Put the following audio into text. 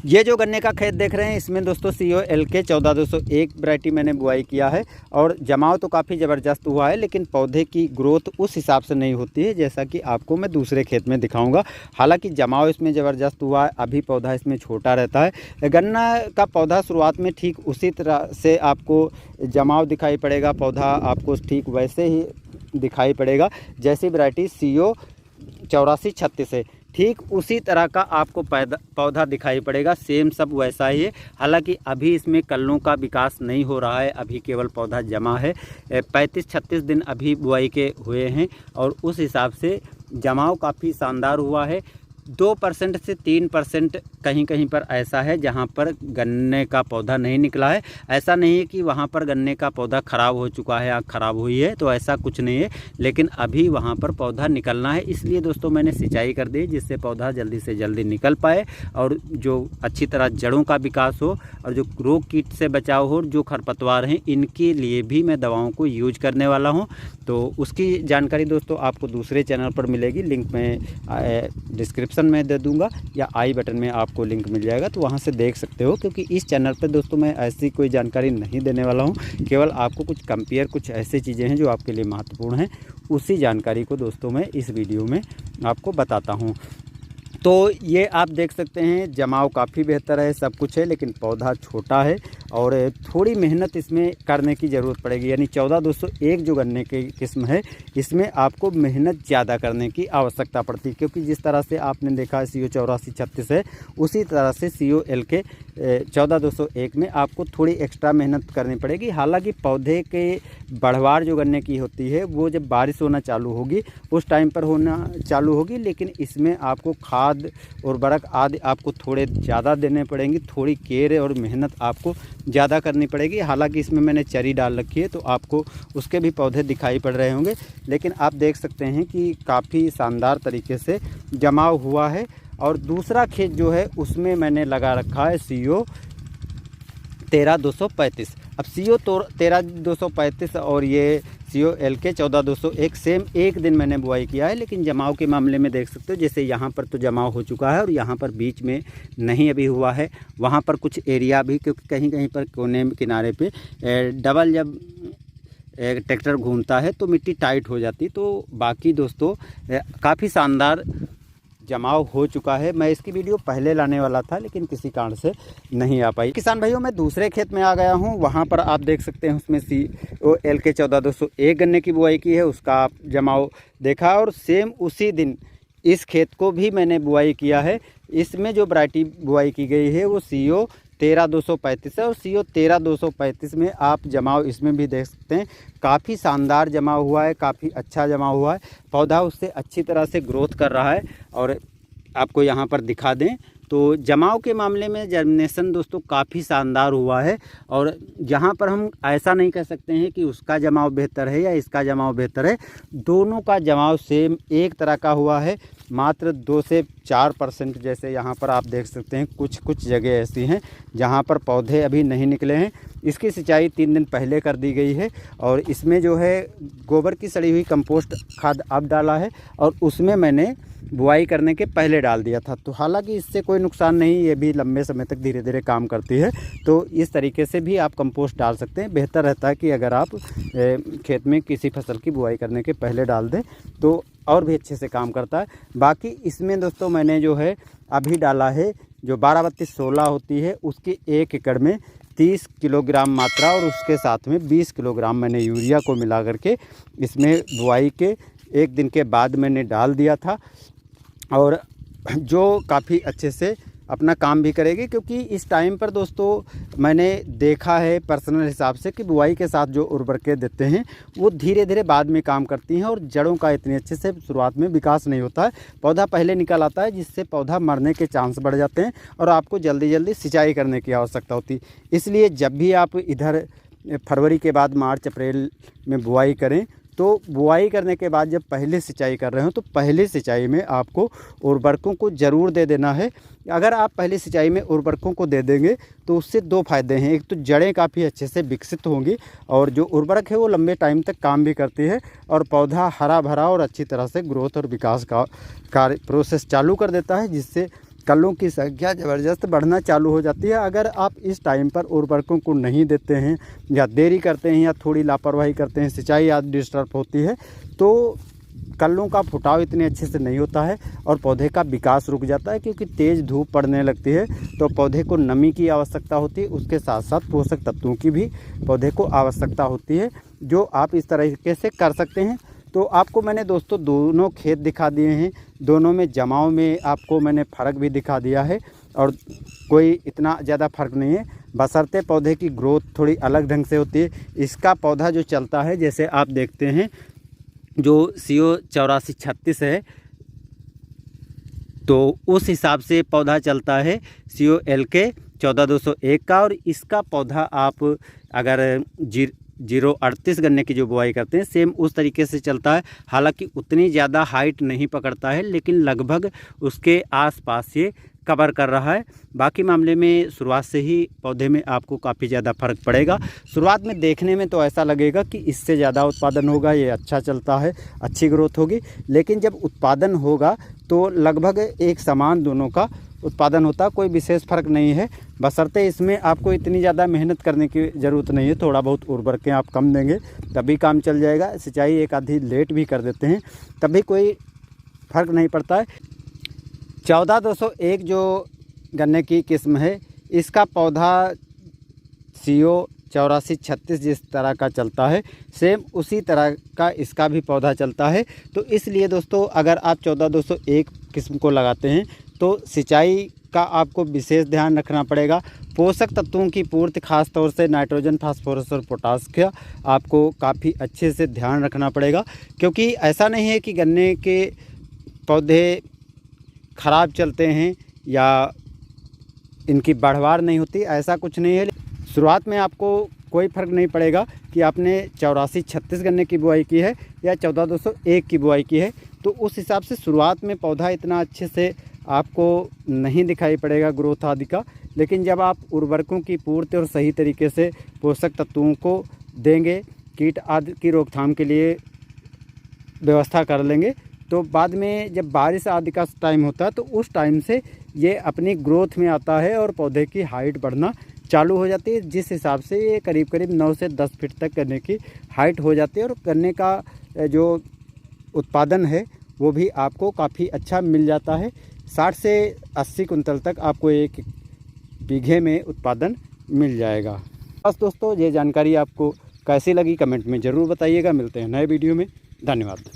ये जो गन्ने का खेत देख रहे हैं इसमें दोस्तों COLK 14201 वैरायटी मैंने बुआई किया है और जमाव तो काफ़ी ज़बरदस्त हुआ है, लेकिन पौधे की ग्रोथ उस हिसाब से नहीं होती है जैसा कि आपको मैं दूसरे खेत में दिखाऊंगा। हालांकि जमाव इसमें ज़बरदस्त हुआ है, अभी पौधा इसमें छोटा रहता है। गन्ना का पौधा शुरुआत में ठीक उसी तरह से आपको जमाव दिखाई पड़ेगा, पौधा आपको ठीक वैसे ही दिखाई पड़ेगा जैसी वैरायटी CO 8436 है, ठीक उसी तरह का आपको पौधा दिखाई पड़ेगा, सेम सब वैसा ही है। हालांकि अभी इसमें कल्लों का विकास नहीं हो रहा है, अभी केवल पौधा जमा है। 35-36 दिन अभी बुआई के हुए हैं और उस हिसाब से जमाव काफ़ी शानदार हुआ है। 2% से 3% कहीं कहीं पर ऐसा है जहां पर गन्ने का पौधा नहीं निकला है। ऐसा नहीं है कि वहां पर गन्ने का पौधा ख़राब हो चुका है या ख़राब हुई है, तो ऐसा कुछ नहीं है, लेकिन अभी वहां पर पौधा निकलना है। इसलिए दोस्तों मैंने सिंचाई कर दी जिससे पौधा जल्दी से जल्दी निकल पाए और जो अच्छी तरह जड़ों का विकास हो और जो रोग कीट से बचाव हो, जो खरपतवार हैं इनके लिए भी मैं दवाओं को यूज करने वाला हूँ। तो उसकी जानकारी दोस्तों आपको दूसरे चैनल पर मिलेगी, लिंक मैं डिस्क्रिप्शन में दे दूंगा या आई बटन में आपको लिंक मिल जाएगा, तो वहां से देख सकते हो। क्योंकि इस चैनल पे दोस्तों मैं ऐसी कोई जानकारी नहीं देने वाला हूं, केवल आपको कुछ ऐसी चीज़ें हैं जो आपके लिए महत्वपूर्ण हैं, उसी जानकारी को दोस्तों मैं इस वीडियो में आपको बताता हूं। तो ये आप देख सकते हैं जमाव काफ़ी बेहतर है, सब कुछ है, लेकिन पौधा छोटा है और थोड़ी मेहनत इसमें करने की ज़रूरत पड़ेगी। यानी 14201 जो गन्ने की किस्म है इसमें आपको मेहनत ज़्यादा करने की आवश्यकता पड़ती है, क्योंकि जिस तरह से आपने देखा CO 8436 है उसी तरह से COLK 14201 में आपको थोड़ी एक्स्ट्रा मेहनत करनी पड़ेगी। हालांकि पौधे के बढ़वार जो गन्ने की होती है वो जब बारिश होना चालू होगी उस टाइम पर होना चालू होगी, लेकिन इसमें आपको खाद उर्वरक आदि आपको थोड़े ज़्यादा देने पड़ेंगे, थोड़ी केयर और मेहनत आपको ज़्यादा करनी पड़ेगी। हालांकि इसमें मैंने चरी डाल रखी है तो आपको उसके भी पौधे दिखाई पड़ रहे होंगे, लेकिन आप देख सकते हैं कि काफ़ी शानदार तरीके से जमाव हुआ है। और दूसरा खेत जो है उसमें मैंने लगा रखा है CO 13235। अब CO 13235 और ये COLK 14201 सेम एक दिन मैंने बुआई किया है, लेकिन जमाव के मामले में देख सकते हो जैसे यहाँ पर तो जमाव हो चुका है और यहाँ पर बीच में नहीं अभी हुआ है। वहाँ पर कुछ एरिया भी, क्योंकि कहीं कहीं पर कोने किनारे पे डबल जब ट्रैक्टर घूमता है तो मिट्टी टाइट हो जाती, तो बाकी दोस्तों काफ़ी शानदार जमाव हो चुका है। मैं इसकी वीडियो पहले लाने वाला था लेकिन किसी कारण से नहीं आ पाई। किसान भाइयों मैं दूसरे खेत में आ गया हूं, वहां पर आप देख सकते हैं उसमें COLK 14201 गन्ने की बुआई की है, उसका आप जमाव देखा और सेम उसी दिन इस खेत को भी मैंने बुआई किया है। इसमें जो वैरायटी बुआई की गई है वो CO 13235 है और CO 13235 में आप जमाव इसमें भी देख सकते हैं, काफ़ी शानदार जमाव हुआ है, काफ़ी अच्छा जमाव हुआ है, पौधा उससे अच्छी तरह से ग्रोथ कर रहा है। और आपको यहाँ पर दिखा दें तो जमाव के मामले में जर्मिनेशन दोस्तों काफ़ी शानदार हुआ है। और यहाँ पर हम ऐसा नहीं कह सकते हैं कि उसका जमाव बेहतर है या इसका जमाव बेहतर है, दोनों का जमाव सेम एक तरह का हुआ है। मात्र 2 से 4% जैसे यहाँ पर आप देख सकते हैं कुछ जगह ऐसी हैं जहाँ पर पौधे अभी नहीं निकले हैं। इसकी सिंचाई 3 दिन पहले कर दी गई है और इसमें जो है गोबर की सड़ी हुई कंपोस्ट खाद अब डाला है और उसमें मैंने बुआई करने के पहले डाल दिया था। तो हालांकि इससे कोई नुकसान नहीं, ये भी लंबे समय तक धीरे धीरे काम करती है, तो इस तरीके से भी आप कंपोस्ट डाल सकते हैं। बेहतर रहता है कि अगर आप खेत में किसी फसल की बुआई करने के पहले डाल दें तो और भी अच्छे से काम करता है। बाकी इसमें दोस्तों मैंने जो है अभी डाला है जो 12-32-16 होती है उसकी 1 एकड़ में 30 किलोग्राम मात्रा और उसके साथ में 20 किलोग्राम मैंने यूरिया को मिला करके इसमें बुआई के 1 दिन के बाद मैंने डाल दिया था, और जो काफ़ी अच्छे से अपना काम भी करेगी। क्योंकि इस टाइम पर दोस्तों मैंने देखा है पर्सनल हिसाब से कि बुआई के साथ जो उर्वरकें देते हैं वो धीरे धीरे बाद में काम करती हैं और जड़ों का इतने अच्छे से शुरुआत में विकास नहीं होता है, पौधा पहले निकल आता है जिससे पौधा मरने के चांस बढ़ जाते हैं और आपको जल्दी जल्दी सिंचाई करने की आवश्यकता होती है। इसलिए जब भी आप इधर फरवरी के बाद मार्च अप्रैल में बुआई करें तो बुआई करने के बाद जब पहले सिंचाई कर रहे हो तो पहले सिंचाई में आपको उर्वरकों को ज़रूर दे देना है। अगर आप पहले सिंचाई में उर्वरकों को दे देंगे तो उससे 2 फायदे हैं, एक तो जड़ें काफ़ी अच्छे से विकसित होंगी और जो उर्वरक है वो लंबे टाइम तक काम भी करती है और पौधा हरा भरा और अच्छी तरह से ग्रोथ और विकास का कार्य प्रोसेस चालू कर देता है, जिससे कल्लों की संख्या ज़बरदस्त बढ़ना चालू हो जाती है। अगर आप इस टाइम पर उर्वरकों को नहीं देते हैं या देरी करते हैं या थोड़ी लापरवाही करते हैं, सिंचाई आदि डिस्टर्ब होती है, तो कल्लों का फुटाव इतने अच्छे से नहीं होता है और पौधे का विकास रुक जाता है, क्योंकि तेज़ धूप पड़ने लगती है तो पौधे को नमी की आवश्यकता होती है, उसके साथ साथ पोषक तत्वों की भी पौधे को आवश्यकता होती है, जो आप इस तरीके से कर सकते हैं। तो आपको मैंने दोस्तों दोनों खेत दिखा दिए हैं, दोनों में जमाव में आपको मैंने फ़र्क भी दिखा दिया है और कोई इतना ज़्यादा फ़र्क नहीं है, बशर्ते पौधे की ग्रोथ थोड़ी अलग ढंग से होती है। इसका पौधा जो चलता है, जैसे आप देखते हैं जो CO 8436 है, तो उस हिसाब से पौधा चलता है CO LK 14201 का। और इसका पौधा आप अगर 038 गन्ने की जो बुआई करते हैं, सेम उस तरीके से चलता है। हालांकि उतनी ज़्यादा हाइट नहीं पकड़ता है, लेकिन लगभग उसके आसपास ये कवर कर रहा है। बाकी मामले में शुरुआत से ही पौधे में आपको काफ़ी ज़्यादा फ़र्क पड़ेगा। शुरुआत में देखने में तो ऐसा लगेगा कि इससे ज़्यादा उत्पादन होगा, ये अच्छा चलता है, अच्छी ग्रोथ होगी, लेकिन जब उत्पादन होगा तो लगभग एक समान दोनों का उत्पादन होता है, कोई विशेष फ़र्क नहीं है। बशर्ते इसमें आपको इतनी ज़्यादा मेहनत करने की ज़रूरत नहीं है, थोड़ा बहुत उर्वरकें आप कम देंगे तभी काम चल जाएगा। सिंचाई एक आधी लेट भी कर देते हैं तभी कोई फ़र्क नहीं पड़ता है। 14201 जो गन्ने की किस्म है, इसका पौधा CO 8436 जिस तरह का चलता है, सेम उसी तरह का इसका भी पौधा चलता है। तो इसलिए दोस्तों, अगर आप 14201 किस्म को लगाते हैं तो सिंचाई का आपको विशेष ध्यान रखना पड़ेगा। पोषक तत्वों की पूर्ति, खास तौर से नाइट्रोजन, फास्फोरस और पोटास का आपको काफ़ी अच्छे से ध्यान रखना पड़ेगा, क्योंकि ऐसा नहीं है कि गन्ने के पौधे ख़राब चलते हैं या इनकी बढ़वार नहीं होती, ऐसा कुछ नहीं है। शुरुआत में आपको कोई फ़र्क नहीं पड़ेगा कि आपने 8436 गन्ने की बुआई की है या 14201 की बुआई की है, तो उस हिसाब से शुरुआत में पौधा इतना अच्छे से आपको नहीं दिखाई पड़ेगा ग्रोथ आदि का। लेकिन जब आप उर्वरकों की पूर्ति और सही तरीके से पोषक तत्वों को देंगे, कीट आदि की रोकथाम के लिए व्यवस्था कर लेंगे, तो बाद में जब बारिश आदि का टाइम होता है तो उस टाइम से ये अपनी ग्रोथ में आता है और पौधे की हाइट बढ़ना चालू हो जाती है, जिस हिसाब से ये करीब करीब 9 से 10 फीट तक गन्ने की हाइट हो जाती है और गन्ने का जो उत्पादन है वो भी आपको काफ़ी अच्छा मिल जाता है। 60 से 80 कुंतल तक आपको एक बीघे में उत्पादन मिल जाएगा। बस दोस्तों, ये जानकारी आपको कैसी लगी कमेंट में ज़रूर बताइएगा। मिलते हैं नए वीडियो में, धन्यवाद।